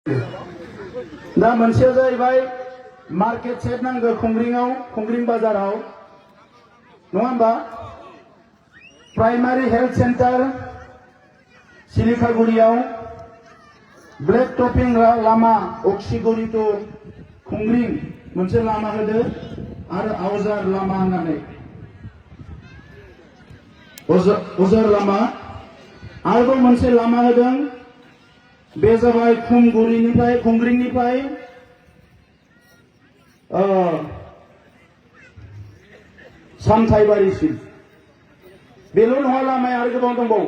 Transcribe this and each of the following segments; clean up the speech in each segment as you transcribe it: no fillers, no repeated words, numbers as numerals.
दा मोनसेया जाहैबाय मार्केट सेट नांगौ खुंग्रिं बाजाराव नङा होमबा प्राइमारी हेल्थ सेंटर सिलिकागुरियाव ब्लेक टपिं लामा अक्सिगुरि टु खुंग्रिं मोनसे लामा होदो आरो आवजार लामा होननानै अजार लामा आरोबाव मोनसे लामा होदों बे जाबाय खुंग्रिंनिफ्राय सामथाइबारिसिम बेल' नङा लामाया आरो गोबां दंबावो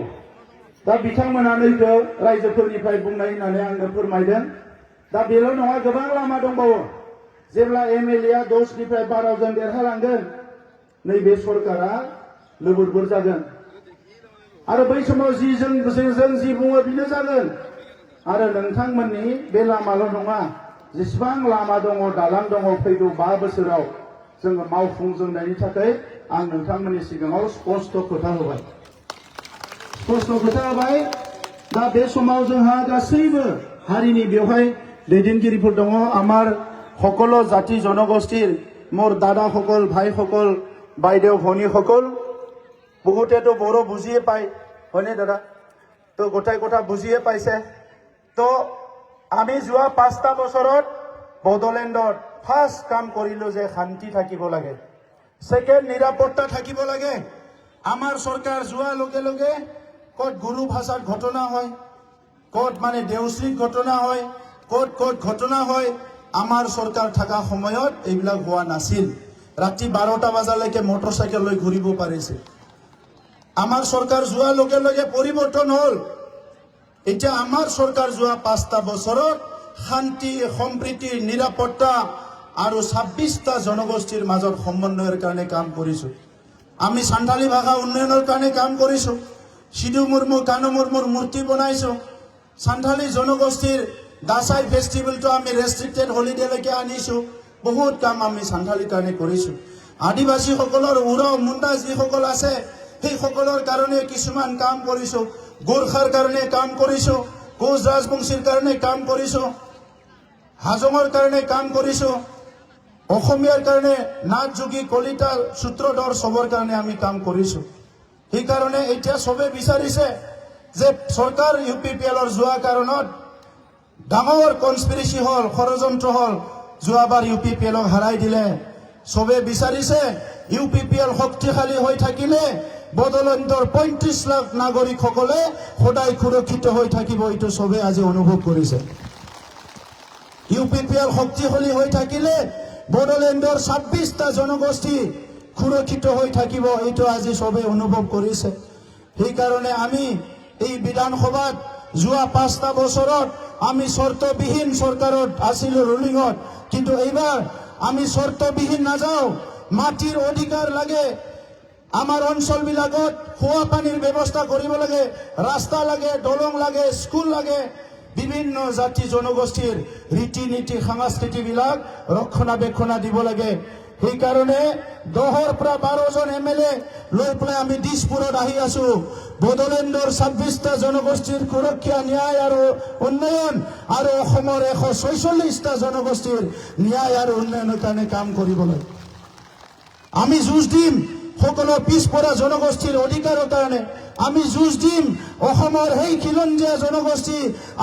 दा बिथांमोनानो बेखौ रायजोफोरनिफ्राय बुंनाय होननानै आंनो फोरमायदों दा बेल' नङा गोबां लामा दंबावो जेब्ला एमएलए आ 10निफ्राय 12 जन देरहालांगोन नैबे सरकारा लोबोरबोर जागोन आरो बै समाव जों जि बुङो बेनो जागोन आरो नोंथांमोननि बे लामाल' नङा जेसेबां लामा दङ दालां दङ फैगौ 5 बोसोराव जोङो मावफुंजोबनायनि थाखाय आं नोंथांमोननि सिगाङाव स्पष्ट खोथा होबाय दा बे समाव जोंहा गासैबो हारिनि बेवहाय दैदेनगिरिफोर दङ आमार সকলো জাতি জনগোষ্ঠীৰ মোৰ দাদাসকল ভাইসকল বাইদেউ ভনীসকল বহুতেতো বড়ো বুজিয়ে পায় হয়নে দাদা তো গোটাই কথা বুজিয়ে পাইছে তো আমি যোৱা 5টা বছৰত বড়োলেণ্ডত ফাৰ্ষ্ট কাম কৰিলো যে শান্তি থাকিব লাগে সেকেন্ড নিৰাপত্তা থাকিব লাগে আমাৰ চৰকাৰ যোৱাৰ লগে লগে কত গুৰু ভাষাৰ ঘটনা হয় কত মানে দেউশ্ৰীৰ ঘটনা হয় কত ঘটনা হয় আমাৰ চৰকাৰ থাকা সময়ত এইবিলাক হোৱা নাছিল ৰাতি 12টা বজালৈকে মটৰচাইকেল লৈ ঘূৰিব পাৰিছে আমাৰ চৰকাৰ যোৱাৰ লগে লগে পৰিৱৰ্তন হ'ল এতিয়া আমাৰ চৰকাৰ যোৱা 5টা বছৰত শান্তি সম্প্ৰীতি নিৰাপত্তা আৰু 26টা জনগোষ্ঠীৰ মাজত সমন্বয়ৰ কাৰণে কাম কৰিছো আমি সান্থালী ভাষা উন্নয়নৰ কাৰণে কাম কৰিছো সিধু মুৰ্মু কানু মুৰ্মুৰ মূৰ্তি বনাইছো সান্থালী জনগোষ্ঠীৰ দাসাই ফেষ্টিভেলটো আমি ৰেষ্ট্ৰিক্টেড হলিডে লৈকে আনিছো বহুত কাম আমি সান্থালীৰ কাৰণে কৰিছো আদিবাসীসকলৰ উৰাও মুণ্ডা যিসকল আছে সেই সকলৰ কাৰণে কিছুমান কাম কৰিছো গোৰ্খাৰ কাৰণে কাম কৰিছো কোচ ৰাজবংশীৰ কাৰণে কাম কৰিছো হাজঙৰ কাৰণে কাম কৰিছো অসমীয়াৰ কাৰণে নাথ যোগী কলিতা সূত্ৰধৰ সবৰ কাৰণে আমি কাম কৰিছো সেই কাৰণে এতিয়া সবে বিচাৰিছে যে চৰকাৰ ইউপিপিএলৰ যোৱা কাৰণত ডাঙৰ কনস্পিৰেসি হল ষড়যন্ত্ৰ হল যোৱাবাৰ ইউপিপিএলক হাৰাই দিলে সবে বিচাৰিছে ইউপিপিএল শক্তিশালী হৈ থাকিলে বড়োলেণ্ডৰ 35 লাখ নাগৰিকসকলে সদায় সুৰক্ষিত হৈ থাকিব এইটো সবে আজি অনুভৱ কৰিছে ইউপিপিএল শক্তিশালী হৈ থাকিলে বড়োলেণ্ডৰ 26টা জনগোষ্ঠী সুৰক্ষিত হৈ থাকিব এইটো আজি সবে অনুভৱ কৰিছে সেই কাৰণে আমি এই বিধানসভাত যোৱা 5টা বছৰত আমি শৰ্তবিহীন সৰকাৰত আছিল ৰুলিংত কিন্তু এইবাৰ আমি শৰ্তবিহীন নাযাও মাটিৰ অধিকাৰ লাগে আমাৰ অঞ্চল বিলাকত খোৱা পানীৰ ব্যৱস্থা কৰিব লাগে ৰাস্তা লাগে দলং লাগে স্কুল লাগে বিভিন্ন জাতি জনগোষ্ঠীৰ ৰীতি নীতি সংস্কৃতি বিলাক ৰক্ষণাবেক্ষণা দিব লাগে সেই কাৰণে 10ৰ পৰা 12 জন এমএলএ লৈ পেলাই আমি দিছপুৰত আহি আছো বড়োলেণ্ডৰ 26টা জনগোষ্ঠীৰ সুৰক্ষা ন্যায় আৰু উন্নয়ন আৰু অসমৰ 146টা জনগোষ্ঠীৰ ন্যায় আৰু উন্নয়নৰ কাৰণে কাম কৰিবলৈ আমি যুঁজ দিম সকলো পিছপৰা জনগোষ্ঠীৰ অধিকাৰৰ কাৰণে আমি যুঁজ দিম অসমৰ সেই খিলঞ্জীয়া জনগোষ্ঠী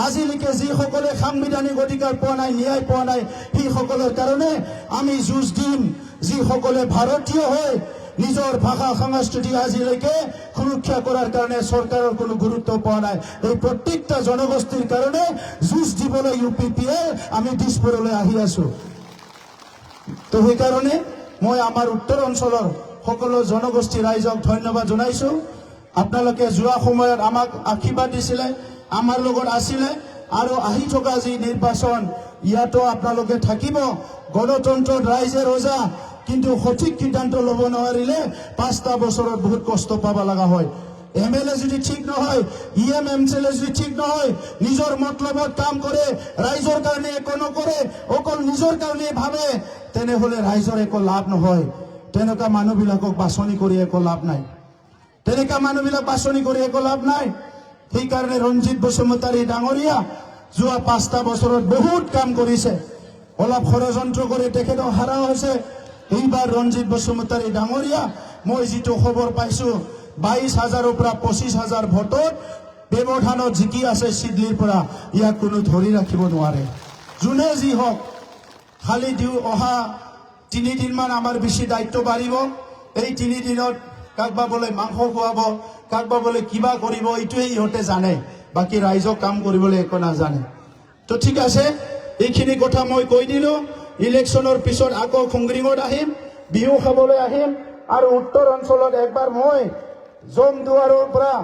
আজিলৈকে যিসকলে সাংবিধানিক অধিকাৰ পোৱা নাই ন্যায় পোৱা নাই সেই সকলৰ কাৰণে আমি যুঁজ দিম যিসকলে ভাৰতীয় হয় নিজৰ ভাষা সংস্কৃতি আজিলৈকে সুৰক্ষা কৰাৰ কাৰণে চৰকাৰৰ কোনো গুৰুত্ব পোৱা নাই এই প্ৰত্যেকটা জনগোষ্ঠীৰ কাৰণে যুঁজ দিবলৈ ইউপিপিএল আমি দিছপুৰলৈ আহি আছো তো সেই কাৰণে মই আমাৰ উত্তৰ অঞ্চলৰ সকলো জনগোষ্ঠী ৰাইজক ধন্যবাদ জনাইছো আপোনালোকে যোৱা সময়ত আমাক আশীৰ্বাদ দিছিলে আমাৰ লগত আছিলে আৰু আহি থকা যি নিৰ্বাচন ইয়াতো আপোনালোকে থাকিব গণতন্ত্ৰত ৰাইজে ৰজা কিন্তু সঠিক সিদ্ধান্ত ল'ব নোৱাৰিলে 5টা বছৰত বহুত কষ্ট পাব লগা হয় এমএলএ যদি ঠিক নহয় এমএলএ যদি ঠিক নহয় নিজৰ মতলবত কাম কৰে ৰাইজৰ কাৰণে একো নকৰে অকল নিজৰ কাৰণে ভাবে তেনেহলে ৰাইজৰ একো লাভ নহয় তেনেকা মানুহবিলাকক বাছনি কৰি একো লাভ নাই তেনেকা মানুহবিলাক বাছনি কৰি একো লাভ নাই সেই কাৰণে ৰঞ্জিত বসুমতাৰী ডাঙৰীয়া যোৱা 5টা বছৰত বহুত কাম কৰিছে অলপ ষড়যন্ত্ৰ কৰি তেখেতক হাৰা হৈছে এইবাৰ ৰঞ্জিত বসুমতাৰী ডাঙৰীয়া মই যিটো খবৰ পাইছো 22,000ৰ পৰা 25,000 ভোটত ব্যৱধানত জিকি আছে সিডলিৰ পৰা ইয়াক কোনো ধৰি ৰাখিব নোৱাৰে যোনে যি হওক খালি দিও অহা 3 দিনমান আমাৰ বেছি দায়িত্ব বাঢ়িব এই 3 দিনত কাকবা বলে মাংস খুৱাব কাকবা বলে কিবা কৰিব এইটোৱে ইহঁতে জানে বাকি ৰাইজক কাম কৰিবলৈ একো নাজানে তো ঠিক আছে এইখিনি কথা মই কৈ দিলো ইলেকশ্যনৰ পিছত আকৌ খুংগ্ৰিঙত আহিম বিহু খাবলৈ আহিম আৰু উত্তৰ অঞ্চলত একবাৰ মই জমদুৱাৰৰ পৰা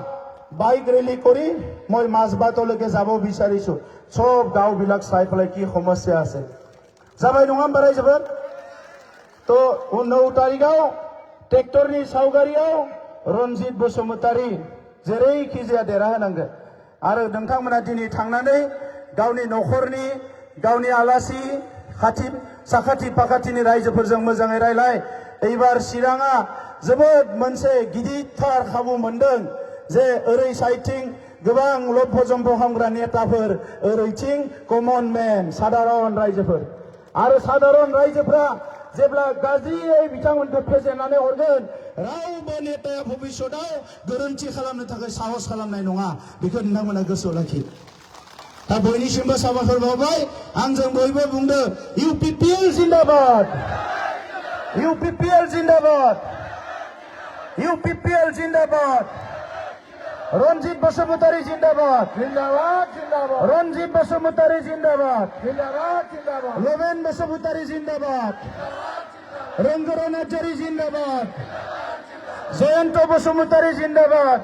বাইক ৰেলী কৰি মই মাজবাটলৈকে যাব বিচাৰিছো সব গাঁওবিলাক চাই পেলাই কি সমস্যা আছে যাবাই নঙাম বাৰাই যাব তো 9 তাৰিখआव ट्रेक्टरनि सावगारियाव रनजित बसुमतारी जेरैखि जाया देरहाहोनांगोन आरो नोंथांमोना दिनै थांनानै गावनि नखरनि गावनि आलासि खाथि साखाथि फाखाथिनि रायजोफोरजों मोजाङै रायलाय एबार चिराङा जोबोद मोनसे गिदिरथार खाबु मोनदों जे ओरै साइडथिं गोबां लब्ध जम्भ हामग्रा नेताफोर ओरैथिं कमन मेन साधारन रायजोफोर आरो साधारन रायजोफ्रा जेब्ला गाज्रियै बिथांमोनखौ फेजेननानै हरगोन रावबो नेताया भबिष्यताव गोरोन्थि खालामनो थाखाय साहस खालामनाय नङा बेखौ नोंथांमोना गोसोआव लाखि दा बयनिसिमबो साबायखर बावबाय आंजों बयबो बुंदो इउपिपिएल जिन्दाबाद इउपिपिएल जिन्दाबाद इउपिपिएल जिन्दाबाद रनजित बसुमतारी जिन्दाबाद जिन्दाबाद जिन्दाबाद रनजित बसुमतारी जिन्दाबाद जिन्दाबाद जिन्दाबाद लवेन बसुमतारी जिन्दाबाद रंगरा नार्जारी जिन्दाबाद जयंत बसुमतारी जिन्दाबाद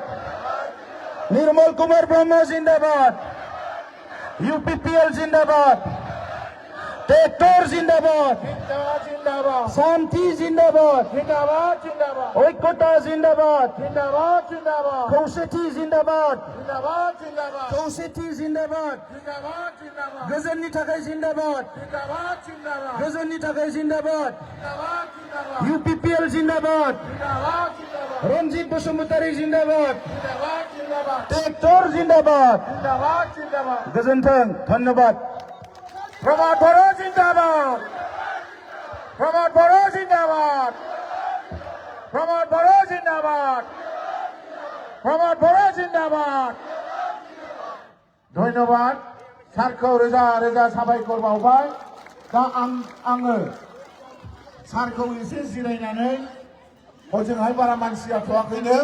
निर्मल कुमार ब्रह्म जिन्दाबाद यूपीपीएल जिन्दाबाद ट्रेक्टर जिन्दाबाद जिन्दाबाद शांति जिन्दाबाद जिन्दाबाद जिन्दाबाद ऐक्यता जिन्दाबाद जिन्दाबाद जिन्दाबाद खौसेथि जिन्दाबाद जिन्दाबाद जिन्दाबाद खौसेथि जिन्दाबाद जिन्दाबाद जिन्दाबाद गोजोननि थाखाय जिन्दाबाद जिन्दाबाद जिन्दाबाद गोजोननि थाखाय जिन्दाबाद जिन्दाबाद जिन्दाबाद यूपीपीएल जिन्दाबाद जिन्दाबाद जिन्दाबाद रनजित बसुमतारी जिन्दाबाद जिन्दाबाद जिन्दाबाद ट्रेक्टर जिन्दाबाद जिन्दाबाद जिन्दाबाद गोजोन्थों धन्यवाद प्रमोद बर' जिन्दाबाद प्रमोद बर' जिन्दाबाद प्रमोद बर' जिन्दाबाद प्रमोद बर' जिन्दाबाद धन्यवाद सारखौ रोजा रोजा साबायखर बावबाय दा आङो सारखौ एसे जिरायनानै हजोंहाय बारा मानसि जाथ'वाखैनो